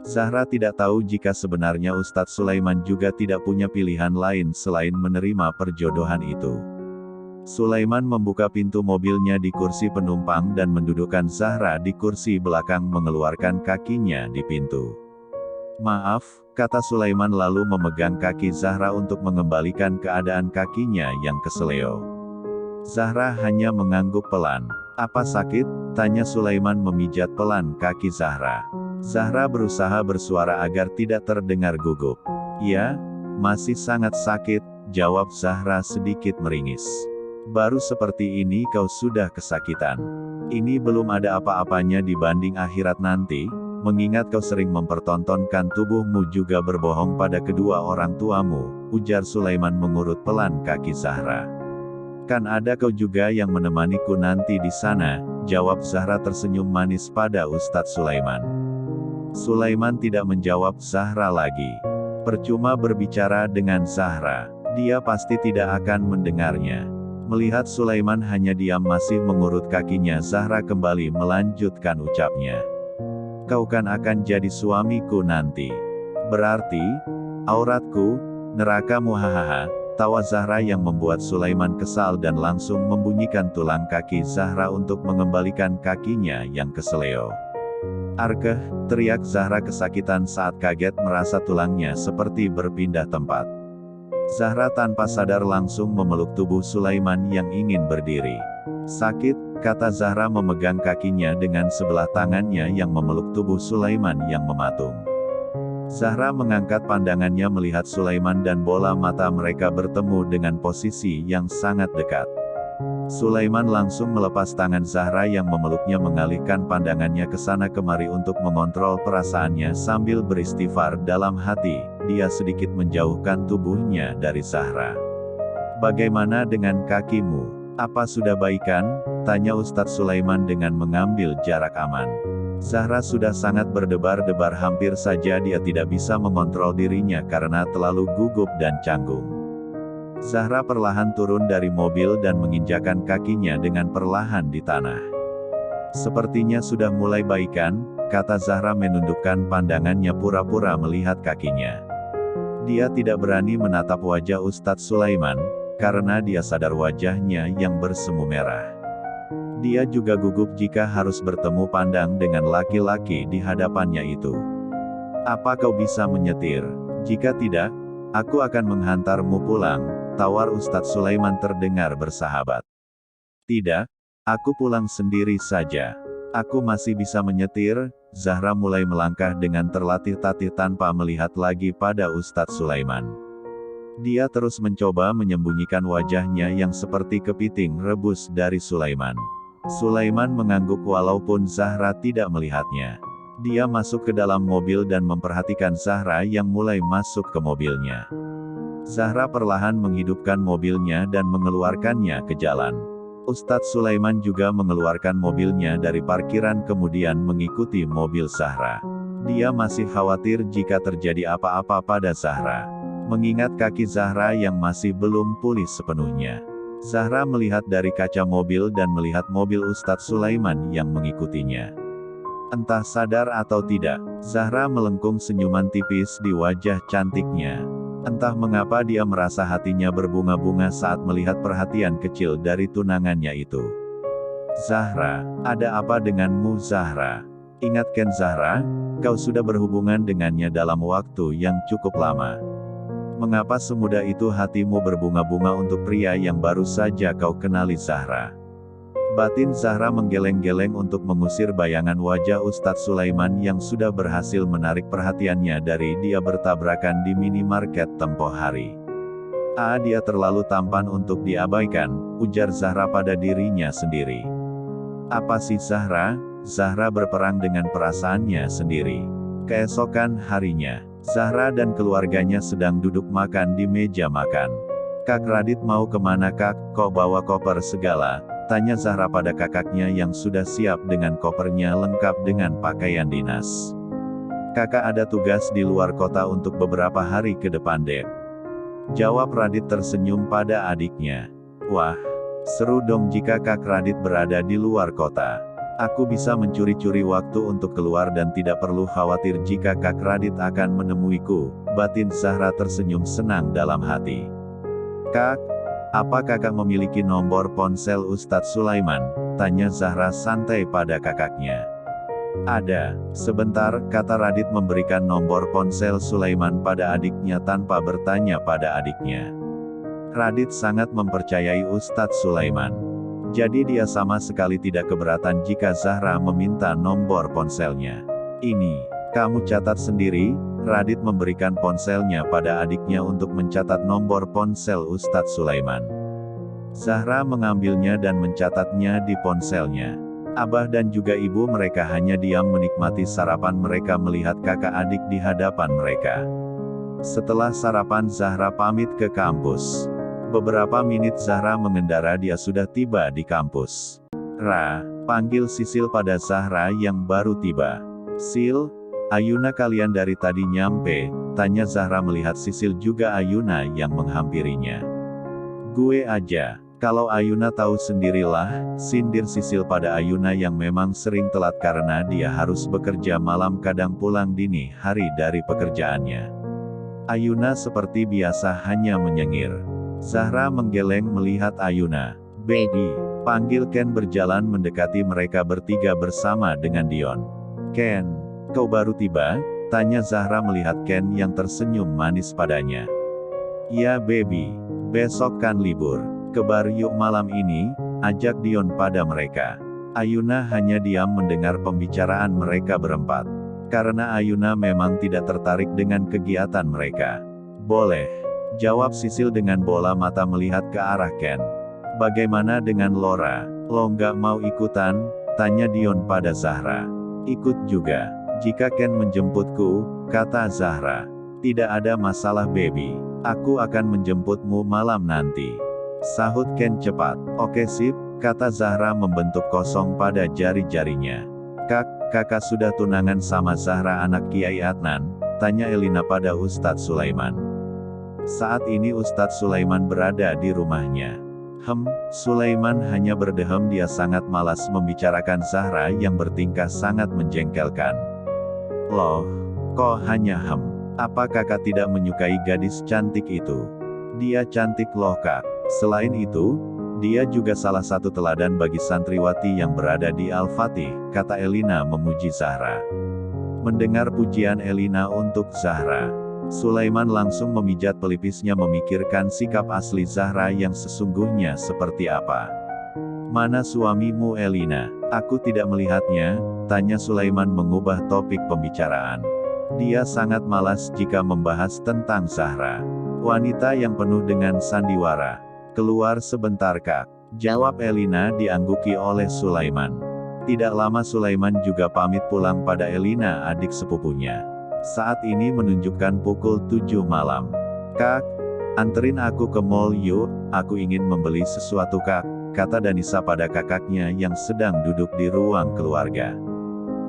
Zahra tidak tahu jika sebenarnya Ustadz Sulaiman juga tidak punya pilihan lain selain menerima perjodohan itu. Sulaiman membuka pintu mobilnya di kursi penumpang dan mendudukkan Zahra di kursi belakang, mengeluarkan kakinya di pintu. "Maaf," kata Sulaiman lalu memegang kaki Zahra untuk mengembalikan keadaan kakinya yang keseleo. Zahra hanya mengangguk pelan. "Apa sakit?" tanya Sulaiman memijat pelan kaki Zahra. Zahra berusaha bersuara agar tidak terdengar gugup. "Ya, masih sangat sakit," jawab Zahra sedikit meringis. "Baru seperti ini kau sudah kesakitan. Ini belum ada apa-apanya dibanding akhirat nanti, mengingat kau sering mempertontonkan tubuhmu juga berbohong pada kedua orang tuamu," ujar Sulaiman mengurut pelan kaki Zahra. "Kan ada kau juga yang menemaniku nanti di sana," jawab Zahra tersenyum manis pada Ustadz Sulaiman. Sulaiman tidak menjawab Zahra lagi. Percuma berbicara dengan Zahra. Dia pasti tidak akan mendengarnya. Melihat Sulaiman hanya diam masih mengurut kakinya, Zahra kembali melanjutkan ucapnya. "Kau kan akan jadi suamiku nanti. Berarti, auratku, nerakamu." Hahaha, tawa Zahra yang membuat Sulaiman kesal dan langsung membunyikan tulang kaki Zahra untuk mengembalikan kakinya yang keseleo. "Arkeh!" teriak Zahra kesakitan saat kaget merasa tulangnya seperti berpindah tempat. Zahra tanpa sadar langsung memeluk tubuh Sulaiman yang ingin berdiri. "Sakit," kata Zahra memegang kakinya dengan sebelah tangannya yang memeluk tubuh Sulaiman yang mematung. Zahra mengangkat pandangannya melihat Sulaiman dan bola mata mereka bertemu dengan posisi yang sangat dekat. Sulaiman langsung melepas tangan Zahra yang memeluknya, mengalihkan pandangannya ke sana kemari untuk mengontrol perasaannya sambil beristighfar dalam hati. Dia sedikit menjauhkan tubuhnya dari Zahra. "Bagaimana dengan kakimu? Apa sudah baikan?" tanya Ustadz Sulaiman dengan mengambil jarak aman. Zahra sudah sangat berdebar-debar, hampir saja dia tidak bisa mengontrol dirinya karena terlalu gugup dan canggung. Zahra perlahan turun dari mobil dan menginjakan kakinya dengan perlahan di tanah. "Sepertinya sudah mulai baikan," kata Zahra menundukkan pandangannya pura-pura melihat kakinya. Dia tidak berani menatap wajah Ustadz Sulaiman, karena dia sadar wajahnya yang bersemu merah. Dia juga gugup jika harus bertemu pandang dengan laki-laki di hadapannya itu. "Apa kau bisa menyetir? Jika tidak, aku akan menghantarmu pulang," tawar Ustadz Sulaiman terdengar bersahabat. "Tidak, aku pulang sendiri saja. Aku masih bisa menyetir." Zahra mulai melangkah dengan terlatih-tatih tanpa melihat lagi pada Ustadz Sulaiman. Dia terus mencoba menyembunyikan wajahnya yang seperti kepiting rebus dari Sulaiman. Sulaiman mengangguk walaupun Zahra tidak melihatnya. Dia masuk ke dalam mobil dan memperhatikan Zahra yang mulai masuk ke mobilnya. Zahra perlahan menghidupkan mobilnya dan mengeluarkannya ke jalan. Ustadz Sulaiman juga mengeluarkan mobilnya dari parkiran kemudian mengikuti mobil Zahra. Dia masih khawatir jika terjadi apa-apa pada Zahra. Mengingat kaki Zahra yang masih belum pulih sepenuhnya. Zahra melihat dari kaca mobil dan melihat mobil Ustadz Sulaiman yang mengikutinya. Entah sadar atau tidak, Zahra melengkung senyuman tipis di wajah cantiknya. Entah mengapa dia merasa hatinya berbunga-bunga saat melihat perhatian kecil dari tunangannya itu. "Zahra, ada apa denganmu Zahra? Ingatkan Zahra, kau sudah berhubungan dengannya dalam waktu yang cukup lama. Mengapa semudah itu hatimu berbunga-bunga untuk pria yang baru saja kau kenali Zahra?" Batin Zahra menggeleng-geleng untuk mengusir bayangan wajah Ustadz Sulaiman yang sudah berhasil menarik perhatiannya dari dia bertabrakan di minimarket tempo hari. Dia terlalu tampan untuk diabaikan," ujar Zahra pada dirinya sendiri. "Apa sih Zahra?" Zahra berperang dengan perasaannya sendiri. Keesokan harinya, Zahra dan keluarganya sedang duduk makan di meja makan. "Kak Radit mau kemana Kak? Kok bawa koper segala?" tanya Zahra pada kakaknya yang sudah siap dengan kopernya lengkap dengan pakaian dinas. "Kakak ada tugas di luar kota untuk beberapa hari ke depan Dek," jawab Radit tersenyum pada adiknya. "Wah, seru dong jika Kak Radit berada di luar kota. Aku bisa mencuri-curi waktu untuk keluar dan tidak perlu khawatir jika Kak Radit akan menemuiku. Batin Zahra tersenyum senang dalam hati. Kak, apa kakak memiliki nomor ponsel Ustadz Sulaiman? Tanya Zahra santai pada kakaknya. Ada. Sebentar, kata Radit memberikan nomor ponsel Sulaiman pada adiknya tanpa bertanya pada adiknya. Radit sangat mempercayai Ustadz Sulaiman. Jadi dia sama sekali tidak keberatan jika Zahra meminta nomor ponselnya. Ini, kamu catat sendiri. Radit memberikan ponselnya pada adiknya untuk mencatat nomor ponsel Ustadz Sulaiman. Zahra mengambilnya dan mencatatnya di ponselnya. Abah dan juga ibu mereka hanya diam menikmati sarapan mereka melihat kakak adik di hadapan mereka. Setelah sarapan Zahra pamit ke kampus. Beberapa menit Zahra mengendara dia sudah tiba di kampus. Ra, panggil Sisil pada Zahra yang baru tiba. Sil, Ayuna kalian dari tadi nyampe? Tanya Zahra melihat Sisil juga Ayuna yang menghampirinya. Gue aja. Kalau Ayuna tahu sendirilah, sindir Sisil pada Ayuna yang memang sering telat karena dia harus bekerja malam kadang pulang dini hari dari pekerjaannya. Ayuna seperti biasa hanya menyengir. Zahra menggeleng melihat Ayuna. Baby, panggil Ken berjalan mendekati mereka bertiga bersama dengan Dion. Ken, kau baru tiba? Tanya Zahra melihat Ken yang tersenyum manis padanya. Ya baby, besok kan libur. Kebar yuk malam ini, ajak Dion pada mereka. Ayuna hanya diam mendengar pembicaraan mereka berempat. Karena Ayuna memang tidak tertarik dengan kegiatan mereka. Boleh. Jawab Sisil dengan bola mata melihat ke arah Ken. Bagaimana dengan Laura? Lo nggak mau ikutan? Tanya Dion pada Zahra. Ikut juga. Jika Ken menjemputku, kata Zahra. Tidak ada masalah baby. Aku akan menjemputmu malam nanti. Sahut Ken cepat. Oke sip, kata Zahra membentuk kosong pada jari-jarinya. Kakak sudah tunangan sama Zahra anak Kiai Adnan? Tanya Elina pada Ustadz Sulaiman. Saat ini Ustadz Sulaiman berada di rumahnya. Sulaiman hanya berdehem dia sangat malas membicarakan Zahra yang bertingkah sangat menjengkelkan. Loh, kok hanya Apa kakak tidak menyukai gadis cantik itu? Dia cantik loh kak. Selain itu, dia juga salah satu teladan bagi santriwati yang berada di Al-Fatih, kata Elina memuji Zahra. Mendengar pujian Elina untuk Zahra, Sulaiman langsung memijat pelipisnya memikirkan sikap asli Zahra yang sesungguhnya seperti apa. Mana suamimu Elina? Aku tidak melihatnya, tanya Sulaiman mengubah topik pembicaraan. Dia sangat malas jika membahas tentang Zahra. Wanita yang penuh dengan sandiwara. Keluar sebentar kak, jawab Elina diangguki oleh Sulaiman. Tidak lama Sulaiman juga pamit pulang pada Elina adik sepupunya. Saat ini menunjukkan pukul 7 malam. Kak, anterin aku ke mall yuk, aku ingin membeli sesuatu kak, kata Danisa pada kakaknya yang sedang duduk di ruang keluarga.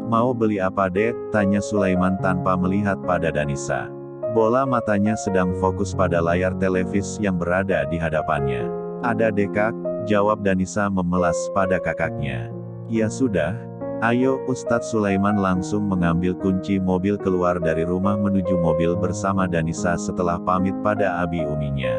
Mau beli apa dek? Tanya Sulaiman tanpa melihat pada Danisa. Bola matanya sedang fokus pada layar televisi yang berada di hadapannya. Ada dek kak, jawab Danisa memelas pada kakaknya. Ya sudah. Ayo, Ustadz Sulaiman langsung mengambil kunci mobil keluar dari rumah menuju mobil bersama Danisa setelah pamit pada abi uminya.